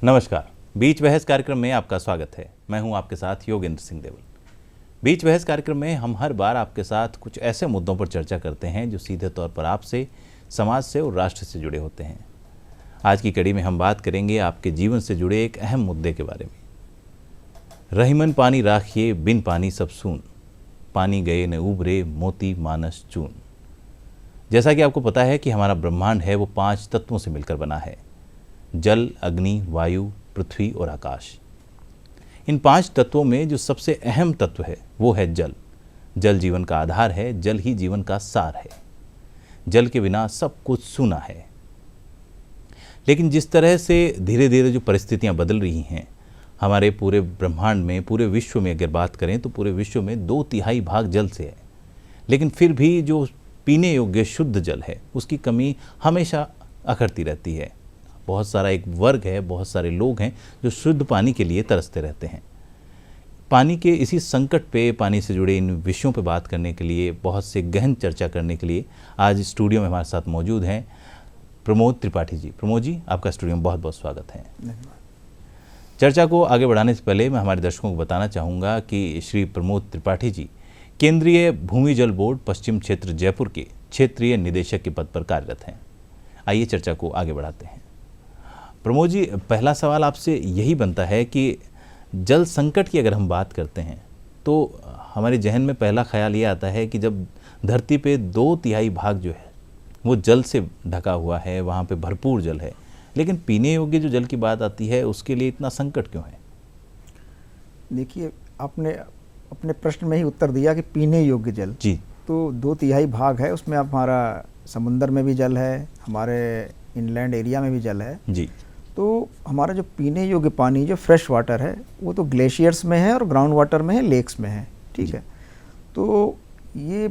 नमस्कार। बीच बहस कार्यक्रम में आपका स्वागत है। मैं हूं आपके साथ योगेंद्र सिंह देवल। बीच बहस कार्यक्रम में हम हर बार आपके साथ कुछ ऐसे मुद्दों पर चर्चा करते हैं जो सीधे तौर पर आपसे, समाज से और राष्ट्र से जुड़े होते हैं। आज की कड़ी में हम बात करेंगे आपके जीवन से जुड़े एक अहम मुद्दे के बारे में। रहीमन पानी राखिए, बिन पानी सब सून, पानी गए न उभरे, मोती मानस चून। जैसा कि आपको पता है कि हमारा ब्रह्मांड है वो 5 तत्वों से मिलकर बना है: जल, अग्नि, वायु, पृथ्वी और आकाश। इन 5 तत्वों में जो सबसे अहम तत्व है वो है जल। जल जीवन का आधार है, जल ही जीवन का सार है। जल के बिना सब कुछ सूना है। लेकिन जिस तरह से धीरे धीरे जो परिस्थितियां बदल रही हैं, हमारे पूरे ब्रह्मांड में, पूरे विश्व में अगर बात करें तो पूरे विश्व में 2/3 भाग जल से है। लेकिन फिर भी जो पीने योग्य शुद्ध जल है उसकी कमी हमेशा अखरती रहती है। बहुत सारा एक वर्ग है, बहुत सारे लोग हैं जो शुद्ध पानी के लिए तरसते रहते हैं। पानी के इसी संकट पे, पानी से जुड़े इन विषयों पे बात करने के लिए, बहुत से गहन चर्चा करने के लिए आज स्टूडियो में हमारे साथ मौजूद हैं प्रमोद त्रिपाठी जी। प्रमोद जी, आपका स्टूडियो में बहुत बहुत स्वागत है। चर्चा को आगे बढ़ाने से पहले मैं हमारे दर्शकों को बताना चाहूँगा कि श्री प्रमोद त्रिपाठी जी केंद्रीय भूमि जल बोर्ड पश्चिम क्षेत्र जयपुर के क्षेत्रीय निदेशक के पद पर कार्यरत हैं। आइए चर्चा को आगे बढ़ाते हैं। प्रमोद जी, पहला सवाल आपसे यही बनता है कि जल संकट की अगर हम बात करते हैं तो हमारे जहन में पहला ख्याल ये आता है कि जब धरती पे 2/3 भाग जो है वो जल से ढका हुआ है, वहाँ पे भरपूर जल है, लेकिन पीने योग्य जो जल की बात आती है उसके लिए इतना संकट क्यों है? देखिए, आपने अपने प्रश्न में ही उत्तर दिया कि पीने योग्य जल जी, तो 2/3 भाग है। उसमें अब हमारा समुंदर में भी जल है, हमारे इनलैंड एरिया में भी जल है जी। तो हमारा जो पीने योग्य पानी, जो फ्रेश वाटर है, वो तो ग्लेशियर्स में है और ग्राउंड वाटर में है, लेक्स में है। ठीक है, तो ये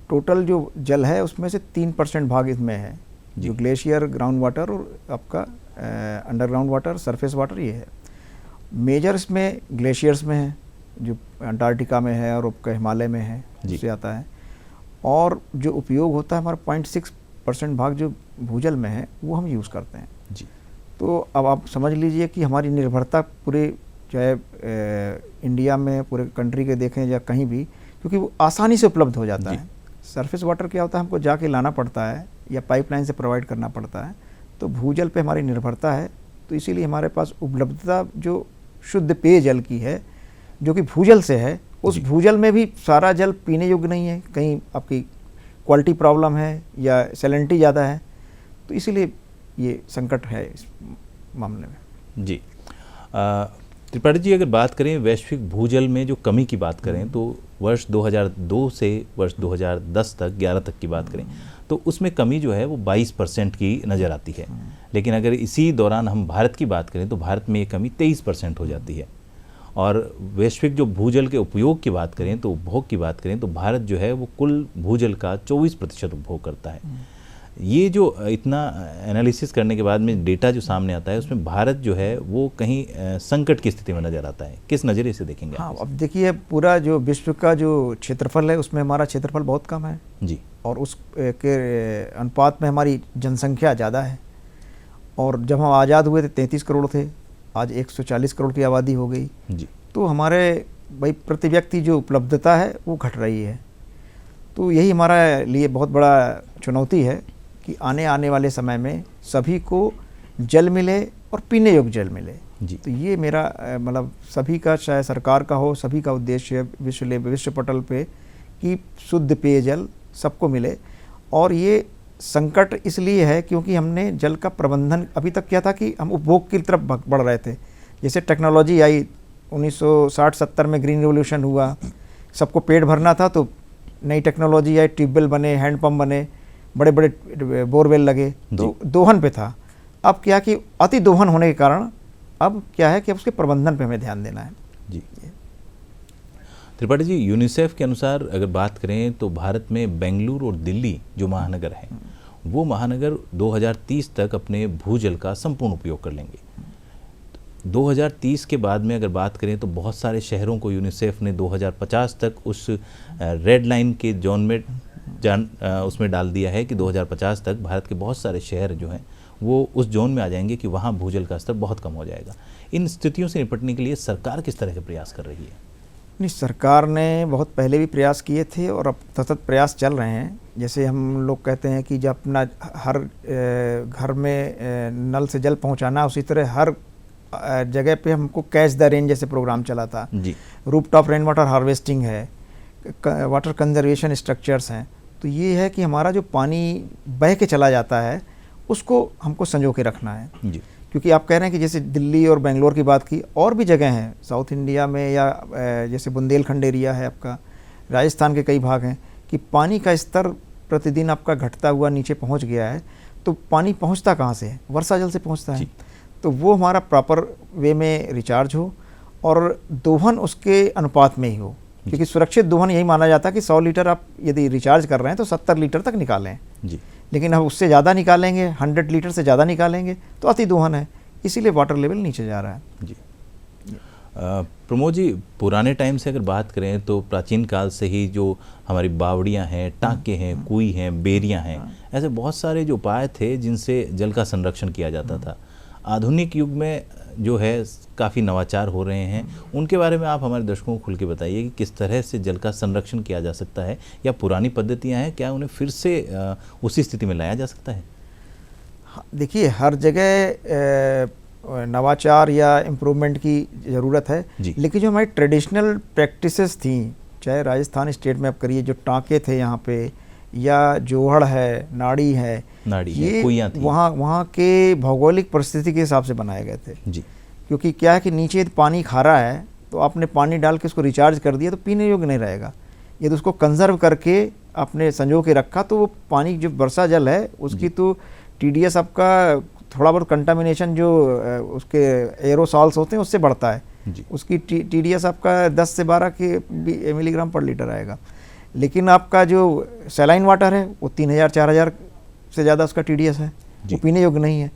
टोटल जो जल है उसमें से 3% भाग इसमें है, जो ग्लेशियर, ग्राउंड वाटर और आपका अंडरग्राउंड वाटर, सरफेस वाटर, ये है। मेजर इसमें ग्लेशियर्स में है, जो अंटार्कटिका में है और आपका हिमालय में है, जिससे आता है। और जो उपयोग होता है हमारा 0.6% भाग जो भूजल में है वो हम यूज़ करते हैं जी। तो अब आप समझ लीजिए कि हमारी निर्भरता पूरे, चाहे इंडिया में, पूरे कंट्री के देखें या कहीं भी, क्योंकि वो आसानी से उपलब्ध हो जाता है। सरफेस वाटर क्या होता है, हमको जाके लाना पड़ता है या पाइपलाइन से प्रोवाइड करना पड़ता है। तो भूजल पे हमारी निर्भरता है, तो इसीलिए हमारे पास उपलब्धता जो शुद्ध पेयजल की है, जो कि भूजल से है, उस भूजल में भी सारा जल पीने योग्य नहीं है। कहीं आपकी क्वालिटी प्रॉब्लम है या सैलिनिटी ज़्यादा है, तो इसीलिए ये संकट है इस मामले में। जी त्रिपाठी जी, अगर बात करें वैश्विक भूजल में जो कमी की बात करें तो वर्ष 2002 से वर्ष 2010 तक, 11 तक की बात करें तो उसमें कमी जो है वो 22% की नज़र आती है। लेकिन अगर इसी दौरान हम भारत की बात करें तो भारत में ये कमी 23% हो जाती है। और वैश्विक जो भूजल के उपयोग की बात करें तो उपभोग की बात करें तो भारत जो है वो कुल भूजल का 24% उपभोग करता है। ये जो इतना एनालिसिस करने के बाद में डेटा जो सामने आता है उसमें भारत जो है वो कहीं संकट की स्थिति में नज़र आता है। किस नज़रिए से देखेंगे? हाँ, अब देखिए, पूरा जो विश्व का जो क्षेत्रफल है उसमें हमारा क्षेत्रफल बहुत कम है जी, और उस के अनुपात में हमारी जनसंख्या ज़्यादा है। और जब हम आज़ाद हुए थे 33 करोड़ थे, आज 140 करोड़ की आबादी हो गई जी। तो हमारे भाई प्रति व्यक्ति जो उपलब्धता है वो घट रही है। तो यही हमारे लिए बहुत बड़ा चुनौती है कि आने वाले समय में सभी को जल मिले और पीने योग्य जल मिले जी। तो ये मेरा मतलब सभी का, चाहे सरकार का हो, सभी का उद्देश्य है विश्व पटल पे कि शुद्ध पेयजल सबको मिले। और ये संकट इसलिए है क्योंकि हमने जल का प्रबंधन, अभी तक क्या था कि हम उपभोग की तरफ बढ़ रहे थे। जैसे टेक्नोलॉजी आई 1960-70 में, ग्रीन रिवोल्यूशन हुआ, सबको पेट भरना था तो नई टेक्नोलॉजी आई, ट्यूबवेल बने, हैंडपम्प बने, बड़े बड़े बोरवेल लगे, तो दोहन पे था। अब क्या कि अति दोहन होने के कारण अब क्या है कि अब उसके प्रबंधन पे हमें ध्यान देना है। जी त्रिपाठी जी, यूनिसेफ के अनुसार अगर बात करें तो भारत में बेंगलुरु और दिल्ली जो महानगर हैं वो महानगर 2030 तक अपने भूजल का संपूर्ण उपयोग कर लेंगे। 2030 के बाद में अगर बात करें तो बहुत सारे शहरों को यूनिसेफ ने 2050 तक उस रेड लाइन के जोन में उसमें डाल दिया है कि 2050 तक भारत के बहुत सारे शहर जो हैं वो उस जोन में आ जाएंगे कि वहाँ भूजल का स्तर बहुत कम हो जाएगा। इन स्थितियों से निपटने के लिए सरकार किस तरह के प्रयास कर रही है? नहीं, सरकार ने बहुत पहले भी प्रयास किए थे और अब सतत प्रयास चल रहे हैं। जैसे हम लोग कहते हैं कि जब अपना हर घर में नल से जल पहुंचाना, उसी तरह हर जगह पे हमको कैच द रेन जैसे प्रोग्राम चला था जी। रूफटॉप रेन वाटर हार्वेस्टिंग है, वाटर कंजर्वेशन स्ट्रक्चर्स हैं। तो ये है कि हमारा जो पानी बह के चला जाता है उसको हमको संजो के रखना है जी। क्योंकि आप कह रहे हैं कि जैसे दिल्ली और बेंगलोर की बात की, और भी जगह हैं साउथ इंडिया में, या जैसे बुंदेलखंड एरिया है आपका, राजस्थान के कई भाग हैं कि पानी का स्तर प्रतिदिन आपका घटता हुआ नीचे पहुंच गया है। तो पानी पहुंचता कहाँ से है? वर्षा जल से पहुंचता है। तो वो हमारा प्रॉपर वे में रिचार्ज हो और दोहन उसके अनुपात में ही हो, क्योंकि सुरक्षित दोहन यही माना जाता है कि 100 लीटर आप यदि रिचार्ज कर रहे हैं तो 70 लीटर तक निकालें जी। लेकिन अब उससे ज़्यादा निकालेंगे, 100 लीटर से ज़्यादा निकालेंगे तो अति दोहन है, इसीलिए वाटर लेवल नीचे जा रहा है जी। प्रमोद जी, पुराने टाइम से अगर बात करें तो प्राचीन काल से ही जो हमारी बावड़ियाँ हैं, टाँके हैं, कुई हैं, बेरियाँ हैं, ऐसे बहुत सारे जो उपाय थे जिनसे जल का संरक्षण किया जाता था। आधुनिक युग में जो है काफ़ी नवाचार हो रहे हैं, उनके बारे में आप हमारे दर्शकों को खुल के बताइए कि किस तरह से जल का संरक्षण किया जा सकता है, या पुरानी पद्धतियां हैं, क्या उन्हें फिर से उसी स्थिति में लाया जा सकता है? देखिए, हर जगह नवाचार या इम्प्रूवमेंट की ज़रूरत है, लेकिन जो हमारी ट्रेडिशनल प्रैक्टिसेस थी, चाहे राजस्थान स्टेट में आप करिए, जो टाँके थे यहाँ पे, या जोहड़ है, नाड़ी है, ये वहाँ के भौगोलिक परिस्थिति के हिसाब से बनाए गए थे जी। क्योंकि क्या है कि नीचे पानी खारा है तो आपने पानी डाल के उसको रिचार्ज कर दिया तो पीने योग्य नहीं रहेगा। यदि उसको कंजर्व करके आपने संजो के रखा तो वो पानी जो वर्षा जल है उसकी तो TDS आपका थोड़ा बहुत कंटामिनेशन जो उसके एरोसॉल्स होते हैं उससे बढ़ता है जी। उसकी TDS आपका 10 से 12 के मिलीग्राम पर लीटर आएगा। लेकिन आपका जो सैलाइन वाटर है वो 3000-4000 से ज़्यादा उसका TDS है, वो पीने योग्य नहीं है।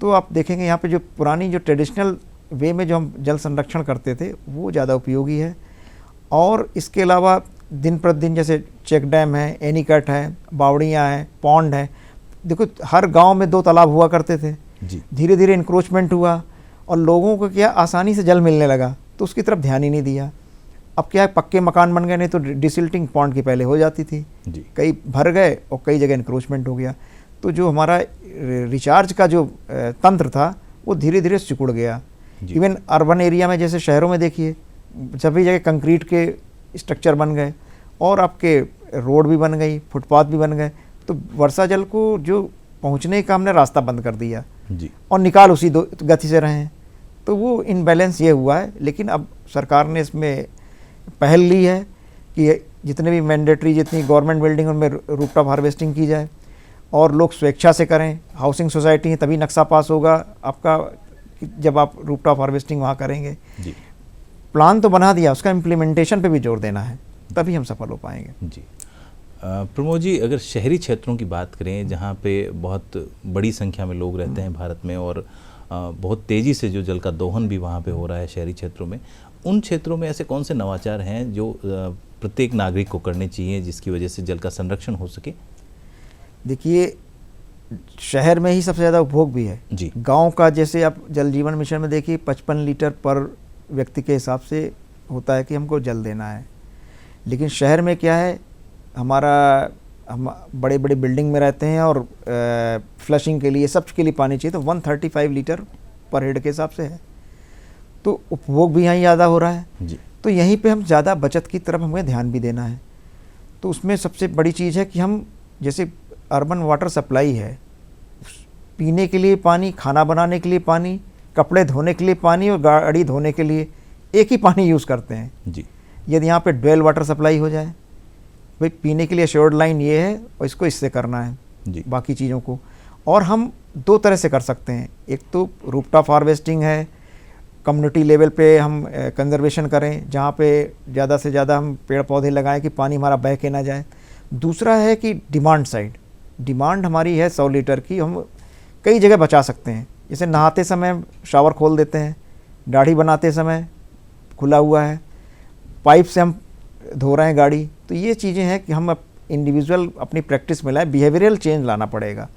तो आप देखेंगे यहाँ पे जो पुरानी जो ट्रेडिशनल वे में जो हम जल संरक्षण करते थे वो ज़्यादा उपयोगी है। और इसके अलावा दिन प्रतिदिन जैसे चेक डैम है, एनीकट है, बावड़ियाँ हैं, पॉन्ड है। देखो, हर गांव में 2 तालाब हुआ करते थे, धीरे धीरे इंक्रोचमेंट हुआ और लोगों को क्या आसानी से जल मिलने लगा तो उसकी तरफ ध्यान ही नहीं दिया। अब क्या है, पक्के मकान बन गए, नहीं तो डिसिल्टिंग पॉन्ड की पहले हो जाती थी, कई भर गए और कई जगह इंक्रोचमेंट हो गया। तो जो हमारा रिचार्ज का जो तंत्र था वो धीरे धीरे सिकुड़ गया। इवन अर्बन एरिया में, जैसे शहरों में देखिए, सभी जगह कंक्रीट के स्ट्रक्चर बन गए और आपके रोड भी बन गई, फुटपाथ भी बन गए, तो वर्षा जल को जो पहुंचने का हमने रास्ता बंद कर दिया जी। और निकाल उसी गति से रहे हैं, तो वो इनबैलेंस ये हुआ है। लेकिन अब सरकार ने इसमें पहल ली है कि जितने भी मैंडेटरी, जितनी गवर्नमेंट बिल्डिंग उनमें रूफटॉप हार्वेस्टिंग की जाए और लोग स्वेच्छा से करें। हाउसिंग सोसाइटी है तभी नक्शा पास होगा आपका, जब आप रूफटॉप हार्वेस्टिंग वहाँ करेंगे जी। प्लान तो बना दिया, उसका इम्प्लीमेंटेशन पे भी जोर देना है, तभी हम सफल हो पाएंगे जी। प्रमोद जी, अगर शहरी क्षेत्रों की बात करें जहाँ पे बहुत बड़ी संख्या में लोग रहते हैं भारत में और बहुत तेज़ी से जो जल का दोहन भी वहाँ पे हो रहा है शहरी क्षेत्रों में, उन क्षेत्रों में ऐसे कौन से नवाचार हैं जो प्रत्येक नागरिक को करने चाहिए जिसकी वजह से जल का संरक्षण हो सके? देखिए, शहर में ही सबसे ज़्यादा उपभोग भी है जी। गांव का जैसे आप जल जीवन मिशन में देखिए 55 लीटर पर व्यक्ति के हिसाब से होता है कि हमको जल देना है। लेकिन शहर में क्या है, हम बड़े बड़े बिल्डिंग में रहते हैं और फ्लशिंग के लिए, सब के लिए पानी चाहिए, तो 135 लीटर पर हेड के हिसाब से है, तो उपभोग भी यहाँ ज़्यादा हो रहा है जी। तो यहीं पे हम ज़्यादा बचत की तरफ हमें ध्यान भी देना है। तो उसमें सबसे बड़ी चीज़ है कि हम, जैसे अर्बन वाटर सप्लाई है, पीने के लिए पानी, खाना बनाने के लिए पानी, कपड़े धोने के लिए पानी और गाड़ी धोने के लिए एक ही पानी यूज़ करते हैं जी। यदि यहाँ पे ड्वेल वाटर सप्लाई हो जाए, भाई पीने के लिए एश्योर्ड लाइन ये है और इसको इससे करना है जी। बाकी चीज़ों को, और हम 2 तरह से कर सकते हैं। एक तो रूफटॉप हार्वेस्टिंग है, कम्युनिटी लेवल पे हम कंजर्वेशन करें, जहाँ पे ज़्यादा से ज़्यादा हम पेड़ पौधे लगाएं कि पानी हमारा बह के ना जाए। दूसरा है कि डिमांड साइड, डिमांड हमारी है 100 लीटर की, हम कई जगह बचा सकते हैं। जैसे नहाते समय शावर खोल देते हैं, दाढ़ी बनाते समय खुला हुआ है, पाइप से हम धो रहे हैं गाड़ी, तो ये चीज़ें हैं कि हम इंडिविजुअल अपनी प्रैक्टिस में लाएं, बिहेवियरल चेंज लाना पड़ेगा।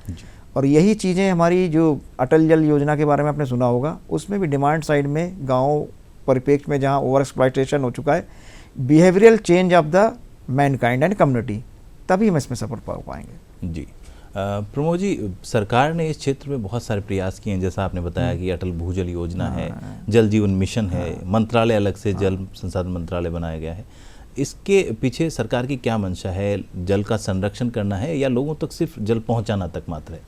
और यही चीज़ें हमारी जो अटल जल योजना के बारे में आपने सुना होगा, उसमें भी डिमांड साइड में गाँव परिप्रेक्ष्य में जहाँ ओवर एक्सप्लॉयटेशन हो चुका है, behavioural change of the Mankind and community, तभी हम इसमें सफल पा पाएंगे। जी प्रमोद जी, सरकार ने इस क्षेत्र में बहुत सारे प्रयास किए हैं, जैसा आपने बताया कि अटल भूजल योजना है, जल जीवन मिशन है, मंत्रालय अलग से जल संसाधन मंत्रालय बनाया गया है। इसके पीछे सरकार की क्या मंशा है? जल का संरक्षण करना है या लोगों तक सिर्फ जल पहुंचाना तक मात्र है?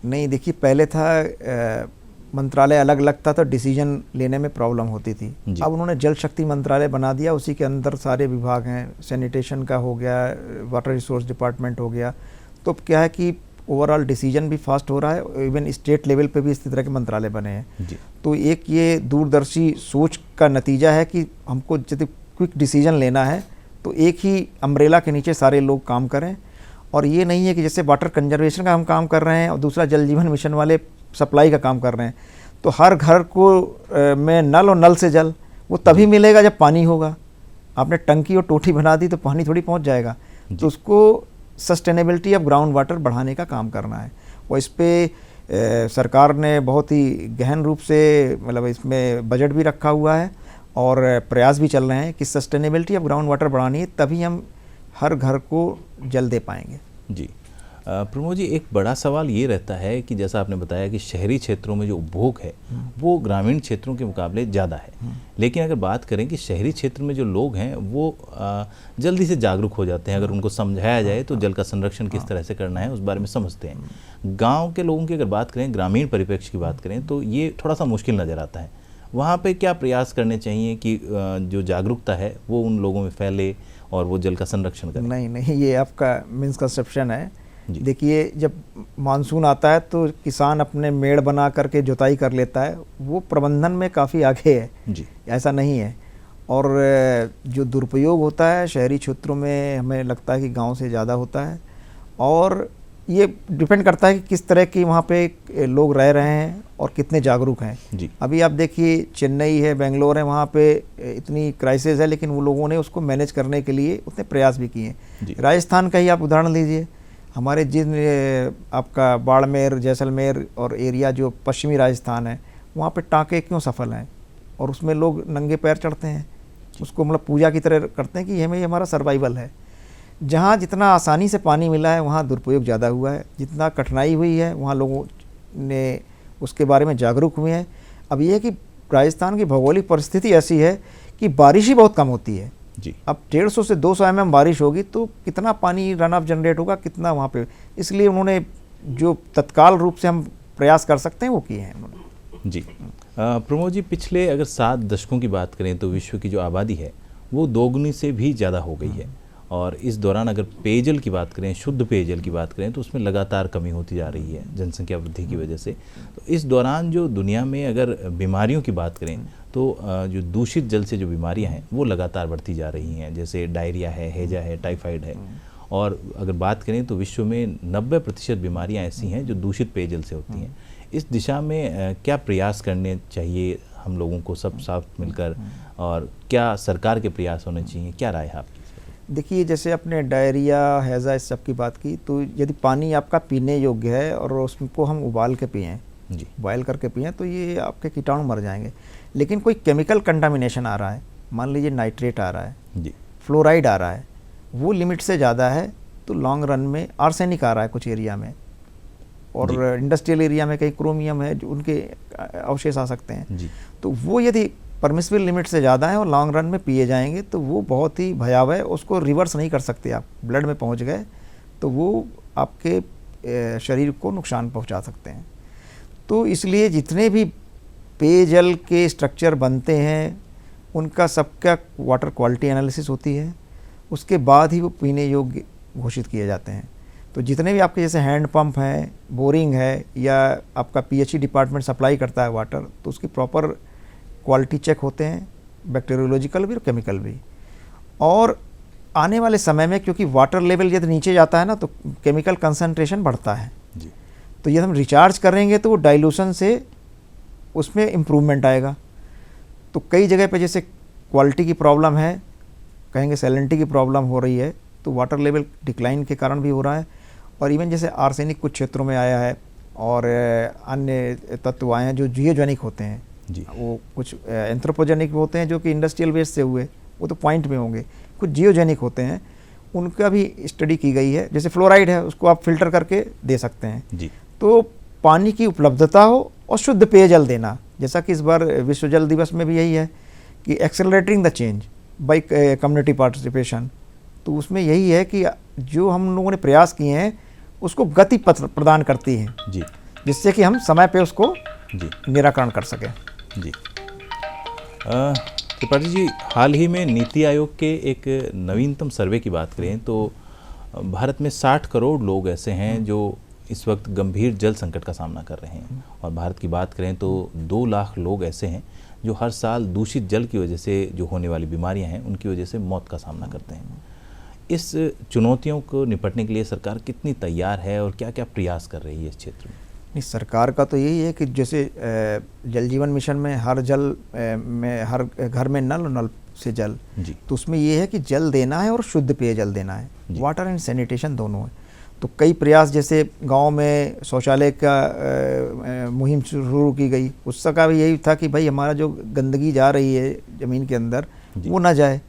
नहीं, देखिए, पहले था मंत्रालय अलग अलग था तो डिसीजन लेने में प्रॉब्लम होती थी। अब उन्होंने जल शक्ति मंत्रालय बना दिया, उसी के अंदर सारे विभाग हैं, सैनिटेशन का हो गया, वाटर रिसोर्स डिपार्टमेंट हो गया। तो क्या है कि ओवरऑल डिसीजन भी फास्ट हो रहा है, इवन स्टेट लेवल पे भी इस तरह के मंत्रालय बने हैं। तो एक ये दूरदर्शी सोच का नतीजा है कि हमको यदि क्विक डिसीजन लेना है तो एक ही अम्ब्रेला के नीचे सारे लोग काम करें, और ये नहीं है कि जैसे वाटर कंजर्वेशन का हम काम कर रहे हैं और दूसरा जल जीवन मिशन वाले सप्लाई का काम कर रहे हैं, तो हर घर को में नल और नल से जल वो तभी मिलेगा जब पानी होगा। आपने टंकी और टोटी बना दी तो पानी थोड़ी पहुंच जाएगा। तो उसको सस्टेनेबिलिटी ऑफ ग्राउंड वाटर बढ़ाने का काम करना है, और इस पे सरकार ने बहुत ही गहन रूप से, मतलब इसमें बजट भी रखा हुआ है और प्रयास भी चल रहे हैं कि सस्टेनेबिलिटी ऑफ ग्राउंड वाटर बढ़ानी है, तभी हम हर घर को जल दे पाएंगे। जी प्रमोद जी, एक बड़ा सवाल ये रहता है कि जैसा आपने बताया कि शहरी क्षेत्रों में जो उपभोग है वो ग्रामीण क्षेत्रों के मुकाबले ज़्यादा है, लेकिन अगर बात करें कि शहरी क्षेत्र में जो लोग हैं वो जल्दी से जागरूक हो जाते हैं, अगर उनको समझाया जाए तो जल का संरक्षण किस तरह से करना है उस बारे में समझते हैं। गाँव के लोगों की अगर बात करें, ग्रामीण परिप्रेक्ष्य की बात करें, तो ये थोड़ा सा मुश्किल नज़र आता है। वहाँ पे क्या प्रयास करने चाहिए कि जो जागरूकता है वो उन लोगों में फैले और वो जल का संरक्षण करें? नहीं, ये आपका मिसकंसेप्शन है। देखिए, जब मानसून आता है तो किसान अपने मेड़ बना करके जुताई कर लेता है, वो प्रबंधन में काफ़ी आगे है जी, ऐसा नहीं है। और जो दुरुपयोग होता है शहरी क्षेत्रों में, हमें लगता है कि गांव से ज़्यादा होता है, और ये डिपेंड करता है कि किस तरह की वहाँ पे लोग रह रहे हैं और कितने जागरूक हैं जी। अभी आप देखिए, चेन्नई है, बेंगलोर है, वहाँ पे इतनी क्राइसिस है, लेकिन वो लोगों ने उसको मैनेज करने के लिए उतने प्रयास भी किए। राजस्थान का ही आप उदाहरण लीजिए, हमारे जिन आपका बाड़मेर, जैसलमेर और एरिया जो पश्चिमी राजस्थान है, वहाँ पे टाँके क्यों सफल हैं, और उसमें लोग नंगे पैर चढ़ते हैं, उसको मतलब पूजा की तरह करते हैं कि हमें हमारा सर्वाइवल है। जहाँ जितना आसानी से पानी मिला है वहाँ दुरुपयोग ज़्यादा हुआ है, जितना कठिनाई हुई है वहाँ लोगों ने उसके बारे में जागरूक हुए हैं। अब ये है कि राजस्थान की भौगोलिक परिस्थिति ऐसी है कि बारिश ही बहुत कम होती है जी। अब 150 से 200 mm बारिश होगी तो कितना पानी रन ऑफ जनरेट होगा, कितना वहाँ पे, इसलिए उन्होंने जो तत्काल रूप से हम प्रयास कर सकते हैं वो किए हैं उन्होंने जी। प्रमोद जी, पिछले अगर 7 दशकों की बात करें तो विश्व की जो आबादी है वो दोगुनी से भी ज़्यादा हो गई है, और इस दौरान अगर पेयजल की बात करें, शुद्ध पेयजल की बात करें, तो उसमें लगातार कमी होती जा रही है जनसंख्या वृद्धि की वजह से। तो इस दौरान जो दुनिया में अगर बीमारियों की बात करें तो जो दूषित जल से जो बीमारियां हैं वो लगातार बढ़ती जा रही हैं, जैसे डायरिया है, हैजा है, टाइफाइड है। और अगर बात करें तो विश्व में 90% बीमारियां ऐसी हैं जो दूषित पेयजल से होती हैं। इस दिशा में क्या प्रयास करने चाहिए हम लोगों को सब साथ मिलकर, और क्या सरकार के प्रयास होने चाहिए? क्या राय है आपकी? देखिए, जैसे आपने डायरिया, हैज़ा, इस सब की बात की, तो यदि पानी आपका पीने योग्य है और उसको हम उबाल के पिएँ जी, बॉयल करके पिएँ, तो ये आपके कीटाणु मर जाएंगे। लेकिन कोई केमिकल कंटामिनेशन आ रहा है, मान लीजिए नाइट्रेट आ रहा है जी, फ्लोराइड आ रहा है, वो लिमिट से ज़्यादा है, तो लॉन्ग रन में आर्सेनिक आ रहा है कुछ एरिया में, और इंडस्ट्रियल एरिया में कहीं क्रोमियम है, जो उनके अवशेष आ सकते हैं जी। तो वो यदि परमिसिबल लिमिट से ज़्यादा है और लॉन्ग रन में पिए जाएंगे तो वो बहुत ही भयावह है, उसको रिवर्स नहीं कर सकते आप। ब्लड में पहुंच गए तो वो आपके शरीर को नुकसान पहुंचा सकते हैं। तो इसलिए जितने भी पेयजल के स्ट्रक्चर बनते हैं उनका सबका वाटर क्वालिटी एनालिसिस होती है, उसके बाद ही वो पीने योग्य घोषित किए जाते हैं। तो जितने भी आपके जैसे हैंड पंप हैं, बोरिंग है, या आपका पीएचई डिपार्टमेंट सप्लाई करता है वाटर, तो उसकी प्रॉपर क्वालिटी चेक होते हैं, बैक्टीरियोलॉजिकल भी और केमिकल भी। और आने वाले समय में क्योंकि वाटर लेवल यदि नीचे जाता है ना, तो केमिकल कंसंट्रेशन बढ़ता है जी। तो यदि हम रिचार्ज करेंगे तो वो डाइल्यूशन से उसमें इम्प्रूवमेंट आएगा। तो कई जगह पे जैसे क्वालिटी की प्रॉब्लम है, कहेंगे सैलिनिटी की प्रॉब्लम हो रही है, तो वाटर लेवल डिक्लाइन के कारण भी हो रहा है। और इवन जैसे आर्सेनिक कुछ क्षेत्रों में आया है, और अन्य तत्व आए हैं जो जियोजेनिक होते हैं जी। वो कुछ एंथ्रोपोजेनिक होते हैं जो कि इंडस्ट्रियल वेस्ट से हुए, वो तो पॉइंट में होंगे। कुछ जियोजेनिक होते हैं, उनका भी स्टडी की गई है। जैसे फ्लोराइड है, उसको आप फिल्टर करके दे सकते हैं जी। तो पानी की उपलब्धता हो और शुद्ध पेयजल देना, जैसा कि इस बार विश्व जल दिवस में भी यही है कि accelerating the change bye community participation. तो उसमें यही है कि जो हम लोगों ने प्रयास किए हैं उसको गति प्रदान करती है जी, जिससे कि हम समय पे उसको जी, निराकरण कर सकें। जी। त्रिपाठी जी, हाल ही में नीति आयोग के एक नवीनतम सर्वे की बात करें तो भारत में 60 करोड़ लोग ऐसे हैं जो इस वक्त गंभीर जल संकट का सामना कर रहे हैं, और भारत की बात करें तो 2 लाख लोग ऐसे हैं जो हर साल दूषित जल की वजह से जो होने वाली बीमारियां हैं उनकी वजह से मौत का सामना करते हैं। इस चुनौतियों को निपटने के लिए सरकार कितनी तैयार है और क्या क्या प्रयास कर रही है इस क्षेत्र में? नहीं, सरकार का तो यही है कि जैसे जल जीवन मिशन में हर जल में हर घर में नल और नल से जल, जी। तो उसमें ये है कि जल देना है और शुद्ध पेयजल देना है, वाटर एंड सैनिटेशन दोनों है। तो कई प्रयास, जैसे गांव में शौचालय का मुहिम शुरू की गई, उसका भी यही था कि भाई हमारा जो गंदगी जा रही है ज़मीन के अंदर वो ना जाए,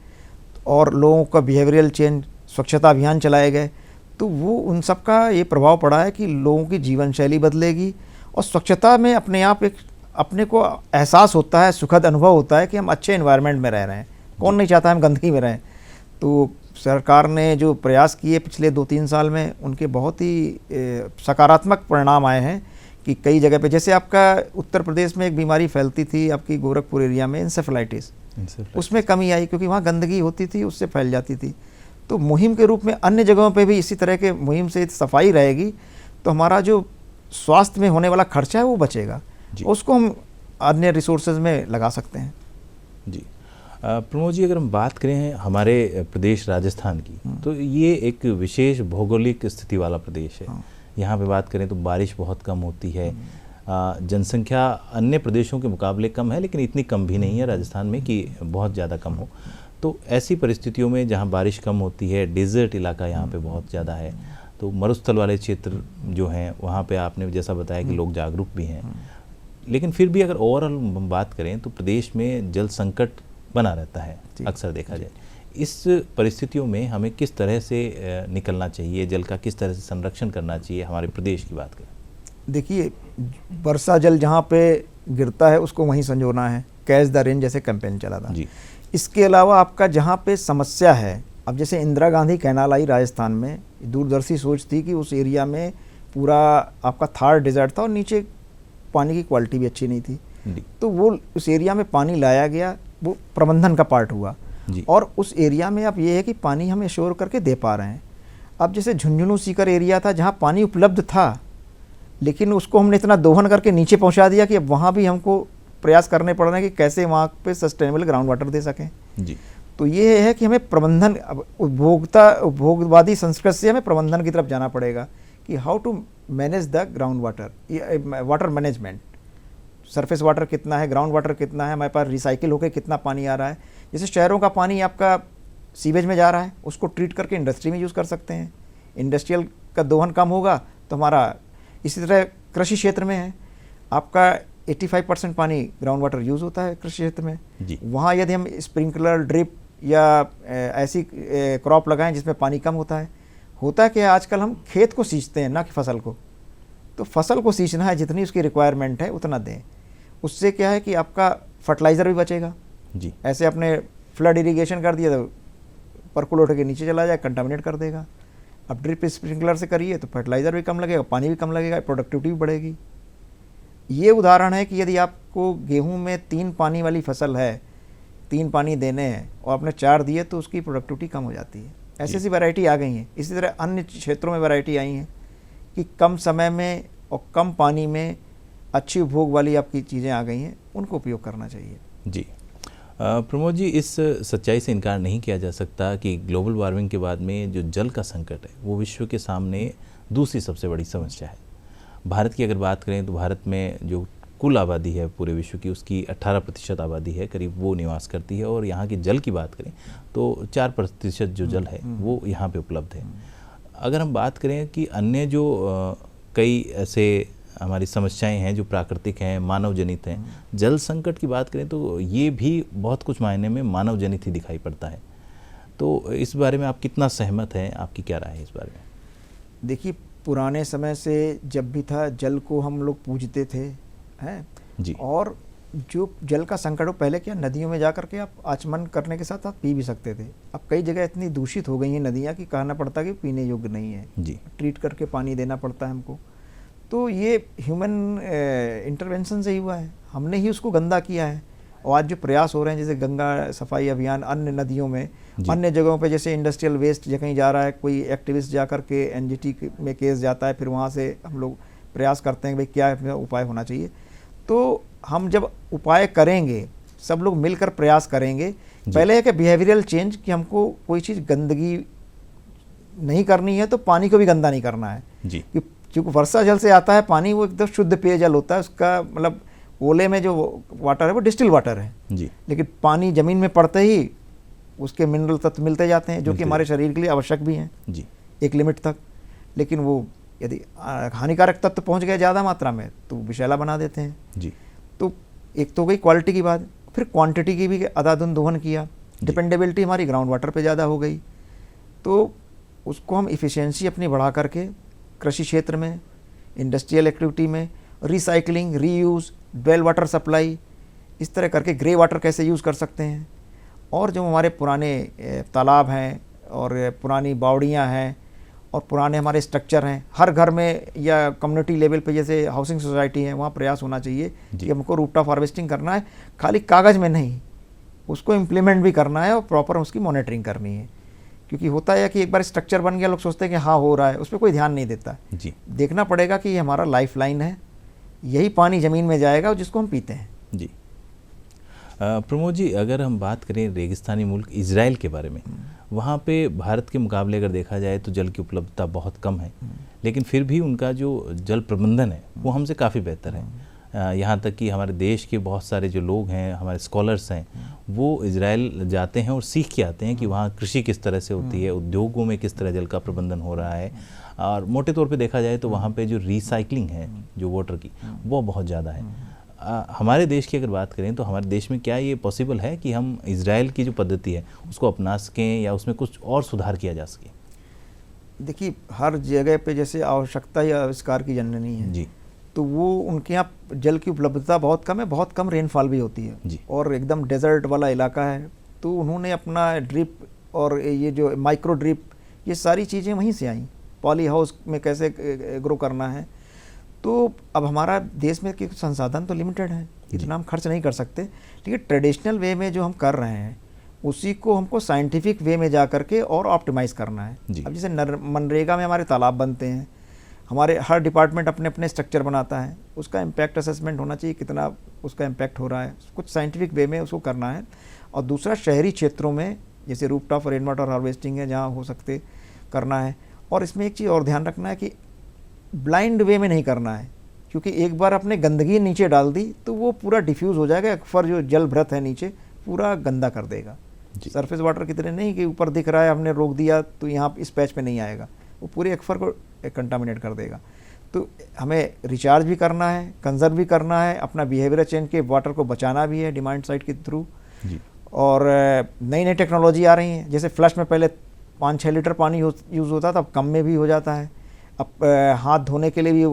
और लोगों का बिहेवियरल चेंज, स्वच्छता अभियान चलाए गए। तो वो उन सब का ये प्रभाव पड़ा है कि लोगों की जीवन शैली बदलेगी और स्वच्छता में अपने आप एक अपने को एहसास होता है, सुखद अनुभव होता है कि हम अच्छे एनवायरनमेंट में रह रहे हैं। कौन नहीं चाहता हम गंदगी में रहें। तो सरकार ने जो प्रयास किए पिछले 2-3 साल में, उनके बहुत ही सकारात्मक परिणाम आए हैं कि कई जगह पे, जैसे आपका उत्तर प्रदेश में एक बीमारी फैलती थी आपकी गोरखपुर एरिया में, इंसेफेलाइटिस, उसमें कमी आई क्योंकि वहाँ गंदगी होती थी, उससे फैल जाती थी। तो मुहिम के रूप में अन्य जगहों पे भी इसी तरह के मुहिम से सफाई रहेगी तो हमारा जो स्वास्थ्य में होने वाला खर्चा है वो बचेगा, उसको हम अन्य रिसोर्सेज में लगा सकते हैं। जी। प्रमोद जी, अगर हम बात करें हमारे प्रदेश राजस्थान की, तो ये एक विशेष भौगोलिक स्थिति वाला प्रदेश है। यहाँ पे बात करें तो बारिश बहुत कम होती है, जनसंख्या अन्य प्रदेशों के मुकाबले कम है, लेकिन इतनी कम भी नहीं है राजस्थान में कि बहुत ज़्यादा कम हो। तो ऐसी परिस्थितियों में जहाँ बारिश कम होती है, डेजर्ट इलाका यहाँ पे बहुत ज़्यादा है, तो मरुस्थल वाले क्षेत्र जो हैं वहाँ पे आपने जैसा बताया कि लोग जागरूक भी हैं, लेकिन फिर भी अगर ओवरऑल हम बात करें तो प्रदेश में जल संकट बना रहता है अक्सर देखा जाए। इस परिस्थितियों में हमें किस तरह से निकलना चाहिए, जल का किस तरह से संरक्षण करना चाहिए, हमारे प्रदेश की बात करें? देखिए, वर्षा जल जहाँ पे गिरता है उसको वहीं संजोना है, कैच द रेन जैसे कैंपेन चला था। इसके अलावा आपका जहाँ पे समस्या है, अब जैसे इंदिरा गांधी कैनाल आई राजस्थान में, दूरदर्शी सोच थी कि उस एरिया में पूरा आपका थार डेजर्ट था और नीचे पानी की क्वालिटी भी अच्छी नहीं थी, तो वो उस एरिया में पानी लाया गया, वो प्रबंधन का पार्ट हुआ। और उस एरिया में अब ये है कि पानी हम एश्योर करके दे पा रहे हैं। अब जैसे झुंझुनू सीकर एरिया था जहाँ पानी उपलब्ध था, लेकिन उसको हमने इतना दोहन करके नीचे पहुँचा दिया कि अब वहाँ भी हमको प्रयास करने पड़ रहे हैं कि कैसे वहाँ पे सस्टेनेबल ग्राउंड वाटर दे सकें। तो ये है कि हमें प्रबंधन, उपभोगवादी संस्कृति से हमें प्रबंधन की तरफ जाना पड़ेगा कि how to manage the ground water, water management, surface water कितना है, ग्राउंड वाटर कितना है, हमारे पास रिसाइकिल होकर कितना पानी आ रहा है। जैसे शहरों का पानी आपका सीवेज में जा रहा है, उसको ट्रीट करके इंडस्ट्री में यूज़ कर सकते हैं, इंडस्ट्रियल का दोहन कम होगा तो हमारा। इसी तरह कृषि क्षेत्र में है, आपका 85% पानी ग्राउंड वाटर यूज़ होता है कृषि क्षेत्र में। वहाँ यदि हम स्प्रिंकलर, ड्रिप या ऐसी क्रॉप लगाएं जिसमें पानी कम होता है कि आजकल हम खेत को सींचते हैं ना कि फसल को, तो फसल को सींचना है, जितनी उसकी रिक्वायरमेंट है उतना दें। उससे क्या है कि आपका फर्टिलाइज़र भी बचेगा। ऐसे आपने फ्लड इरिगेशन कर दिया तो परकुल उठ के नीचे चला जाए, कंटामिनेट कर देगा। अब ड्रिप स्प्रिंकलर से करिए तो फर्टिलाइज़र भी कम लगेगा, पानी भी कम लगेगा, प्रोडक्टिविटी भी बढ़ेगी। ये उदाहरण है कि यदि आपको गेहूं में 3 पानी वाली फसल है, 3 पानी देने हैं और आपने 4 दिए तो उसकी प्रोडक्टिविटी कम हो जाती है। ऐसी वैरायटी आ गई हैं। इसी तरह अन्य क्षेत्रों में वैरायटी आई हैं कि कम समय में और कम पानी में अच्छी उपभोग वाली आपकी चीज़ें आ गई हैं, उनको उपयोग करना चाहिए। जी। प्रमोद जी, इस सच्चाई से इनकार नहीं किया जा सकता कि ग्लोबल वार्मिंग के बाद में जो जल का संकट है वो विश्व के सामने दूसरी सबसे बड़ी समस्या है। भारत की अगर बात करें तो भारत में जो कुल आबादी है पूरे विश्व की, उसकी 18% आबादी है करीब, वो निवास करती है, और यहाँ की जल की बात करें तो 4% जो जल है वो यहाँ पे उपलब्ध है। अगर हम बात करें कि अन्य जो कई ऐसे हमारी समस्याएं हैं जो प्राकृतिक हैं, मानव जनित हैं, जल संकट की बात करें तो ये भी बहुत कुछ मायने में मानव जनित ही दिखाई पड़ता है। तो इस बारे में आप कितना सहमत हैं, आपकी क्या राय है इस बारे में? देखिए, पुराने समय से जब भी था जल को हम लोग पूजते थे, हैं जी। और जो जल का संकट हो, पहले क्या नदियों में जा करके आप आचमन करने के साथ आप पी भी सकते थे। अब कई जगह इतनी दूषित हो गई हैं नदियाँ कि कहना पड़ता कि पीने योग्य नहीं है जी। ट्रीट करके पानी देना पड़ता है हमको। तो ये ह्यूमन इंटरवेंशन से ही हुआ है, हमने ही उसको गंदा किया है। और आज जो प्रयास हो रहे हैं, जैसे गंगा सफाई अभियान, अन्य नदियों में, अन्य जगहों पे जैसे इंडस्ट्रियल वेस्ट कहीं जा रहा है, कोई एक्टिविस्ट जा कर के एनजीटी में केस जाता है, फिर वहाँ से हम लोग प्रयास करते हैं कि भाई क्या उपाय होना चाहिए। तो हम जब उपाय करेंगे, सब लोग मिलकर प्रयास करेंगे, पहले है कि बिहेवियरल चेंज, कि हमको कोई चीज़ गंदगी नहीं करनी है तो पानी को भी गंदा नहीं करना है जी। क्योंकि वर्षा जल से आता है पानी, वो एकदम शुद्ध पेयजल होता है, उसका मतलब ओले में जो वाटर है वो डिस्टिल वाटर है जी। लेकिन पानी ज़मीन में पड़ते ही उसके मिनरल तत्व मिलते जाते हैं, जो कि हमारे शरीर के लिए आवश्यक भी हैं जी, एक लिमिट तक। लेकिन वो यदि हानिकारक तत्व पहुंच गए ज़्यादा मात्रा में तो विषैला बना देते हैं जी। तो एक तो गई क्वालिटी की बात, फिर क्वांटिटी की भी अधाधुन दोहन किया, डिपेंडेबिलिटी हमारी ग्राउंड वाटर पे ज़्यादा हो गई। तो उसको हम इफ़िशियंसी अपनी बढ़ा करके कृषि क्षेत्र में, इंडस्ट्रियल एक्टिविटी में, recycling, reuse, well water supply, इस तरह करके ग्रे वाटर कैसे यूज़ कर सकते हैं। और जो हमारे पुराने तालाब हैं और पुरानी बावड़ियाँ हैं और पुराने हमारे स्ट्रक्चर हैं, हर घर में या कम्युनिटी लेवल पे जैसे हाउसिंग सोसाइटी है, वहाँ प्रयास होना चाहिए कि हमको रूफटॉप हार्वेस्टिंग करना है, खाली कागज़ में नहीं, उसको इम्प्लीमेंट भी करना है और प्रॉपर उसकी मॉनिटरिंग करनी है। क्योंकि होता है कि एक बार स्ट्रक्चर बन गया, लोग सोचते हैं कि हाँ हो रहा है, उस पर कोई ध्यान नहीं देता जी। देखना पड़ेगा कि ये हमारा लाइफ लाइन है, यही पानी ज़मीन में जाएगा जिसको हम पीते हैं। जी। प्रमोद जी, अगर हम बात करें रेगिस्तानी मुल्क इजराइल के बारे में, वहाँ पे भारत के मुकाबले अगर देखा जाए तो जल की उपलब्धता बहुत कम है, लेकिन फिर भी उनका जो जल प्रबंधन है वो हमसे काफ़ी बेहतर है। यहाँ तक कि हमारे देश के बहुत सारे जो लोग हैं, हमारे स्कॉलर्स हैं, वो इजराइल जाते हैं और सीख के आते हैं कि वहाँ कृषि किस तरह से होती है, उद्योगों में किस तरह जल का प्रबंधन हो रहा है। और मोटे तौर पे देखा जाए तो वहाँ पे जो रिसाइकलिंग है जो वाटर की, वो बहुत ज़्यादा है। हमारे देश की अगर बात करें तो हमारे देश में क्या ये पॉसिबल है कि हम इजराइल की जो पद्धति है उसको अपना सकें या उसमें कुछ और सुधार किया जा सके? देखिए, हर जगह पे जैसे आवश्यकता या आविष्कार की जननी है जी, तो वो उनके यहाँ जल की उपलब्धता बहुत कम है, बहुत कम रेनफॉल भी होती है जी। और एकदम डेजर्ट वाला इलाका है। तो उन्होंने अपना ड्रिप और ये जो माइक्रो ड्रिप, ये सारी चीज़ें वहीं से आई, पॉली हाउस में कैसे ग्रो करना है। तो अब हमारा देश में कुछ संसाधन तो लिमिटेड है, इतना हम खर्च नहीं कर सकते, लेकिन ट्रेडिशनल वे में जो हम कर रहे हैं उसी को हमको साइंटिफिक वे में जा करके और ऑप्टिमाइज़ करना है। अब जैसे मनरेगा में हमारे तालाब बनते हैं, हमारे हर डिपार्टमेंट अपने अपने स्ट्रक्चर बनाता है, उसका इम्पैक्ट असेसमेंट होना चाहिए, कितना उसका इम्पैक्ट हो रहा है, कुछ साइंटिफिक वे में उसको करना है। और दूसरा, शहरी क्षेत्रों में जैसे रूफटॉप रेन वाटर हार्वेस्टिंग है, जहाँ हो सकते करना है। और इसमें एक चीज़ और ध्यान रखना है कि ब्लाइंड वे में नहीं करना है, क्योंकि एक बार आपने गंदगी नीचे डाल दी तो वो पूरा डिफ्यूज़ हो जाएगा, एक्वाफर जो जल भ्रत है नीचे पूरा गंदा कर देगा। सरफेस वाटर की तरह नहीं कि ऊपर दिख रहा है हमने रोक दिया तो यहाँ इस पैच पे नहीं आएगा, वो पूरे एक्वाफर को कंटामिनेट कर देगा। तो हमें रिचार्ज भी करना है, कंजर्व भी करना है, अपना बिहेवियर चेंज के वाटर को बचाना भी है डिमांड साइड के थ्रू। और नई नई टेक्नोलॉजी आ रही हैं, जैसे फ्लश में पहले 5-6 लीटर पानी यूज़ होता था, अब कम में भी हो जाता है। अब हाथ धोने के लिए भी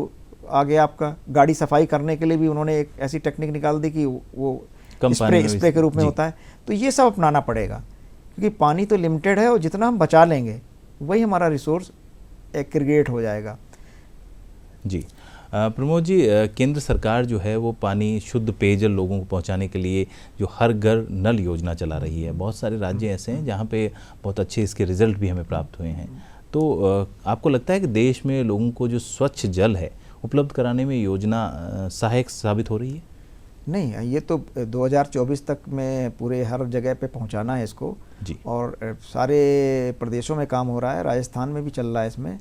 आ गया आपका, गाड़ी सफाई करने के लिए भी उन्होंने एक ऐसी टेक्निक निकाल दी कि वो स्प्रे के रूप में होता है। तो ये सब अपनाना पड़ेगा, क्योंकि पानी तो लिमिटेड है और जितना हम बचा लेंगे वही हमारा रिसोर्स एग्रीगेट हो जाएगा। जी। प्रमोद जी, केंद्र सरकार जो है वो पानी, शुद्ध पेयजल लोगों को पहुंचाने के लिए जो हर घर नल योजना चला रही है, बहुत सारे राज्य ऐसे हैं जहां पे बहुत अच्छे इसके रिजल्ट भी हमें प्राप्त हुए हैं। तो आपको लगता है कि देश में लोगों को जो स्वच्छ जल है उपलब्ध कराने में योजना सहायक साबित हो रही है? नहीं, ये तो 2024 तक में पूरे हर जगह पे पहुंचाना है इसको जी। और सारे प्रदेशों में काम हो रहा है, राजस्थान में भी चल रहा है इसमें।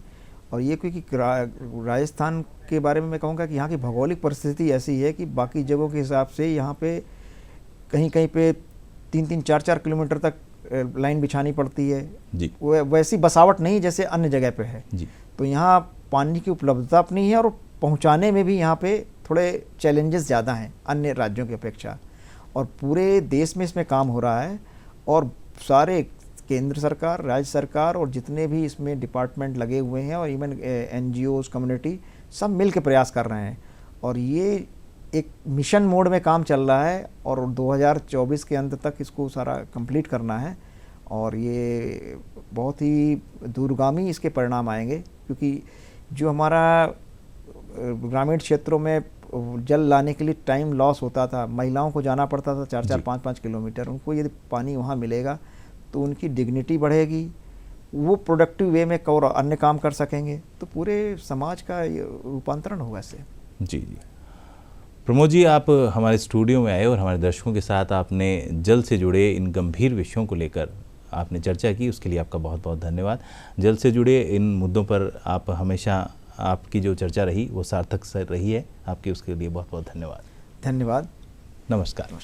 और ये क्योंकि राजस्थान के बारे में मैं कहूँगा कि यहाँ की भौगोलिक परिस्थिति ऐसी है कि बाकी जगहों के हिसाब से यहाँ पे कहीं कहीं पे 3-3, 4-4 किलोमीटर तक लाइन बिछानी पड़ती है जी। वैसी बसावट नहीं जैसे अन्य जगह पे है जी। तो यहाँ पानी की उपलब्धता अपनी है और पहुंचाने में भी यहाँ पे थोड़े चैलेंजेस ज़्यादा हैं अन्य राज्यों की अपेक्षा, और पूरे देश में इसमें काम हो रहा है, और सारे केंद्र सरकार, राज्य सरकार और जितने भी इसमें डिपार्टमेंट लगे हुए हैं और इवन NGOs, कम्युनिटी, सब मिल के प्रयास कर रहे हैं, और ये एक मिशन मोड में काम चल रहा है, और 2024 के अंत तक इसको सारा कंप्लीट करना है, और ये बहुत ही दूरगामी इसके परिणाम आएंगे, क्योंकि जो हमारा ग्रामीण क्षेत्रों में जल लाने के लिए टाइम लॉस होता था, महिलाओं को जाना पड़ता था 4-4, 5-5 किलोमीटर, उनको यदि पानी वहाँ मिलेगा तो उनकी डिग्निटी बढ़ेगी, वो प्रोडक्टिव वे में और अन्य काम कर सकेंगे, तो पूरे समाज का रूपांतरण होगा इससे। जी जी, प्रमोद जी, आप हमारे स्टूडियो में आए और हमारे दर्शकों के साथ आपने जल से जुड़े इन गंभीर विषयों को लेकर आपने चर्चा की, उसके लिए आपका बहुत बहुत धन्यवाद। जल से जुड़े इन मुद्दों पर आप हमेशा, आपकी जो चर्चा रही वो सार्थक रही है आपकी, उसके लिए बहुत बहुत धन्यवाद। धन्यवाद। नमस्कार।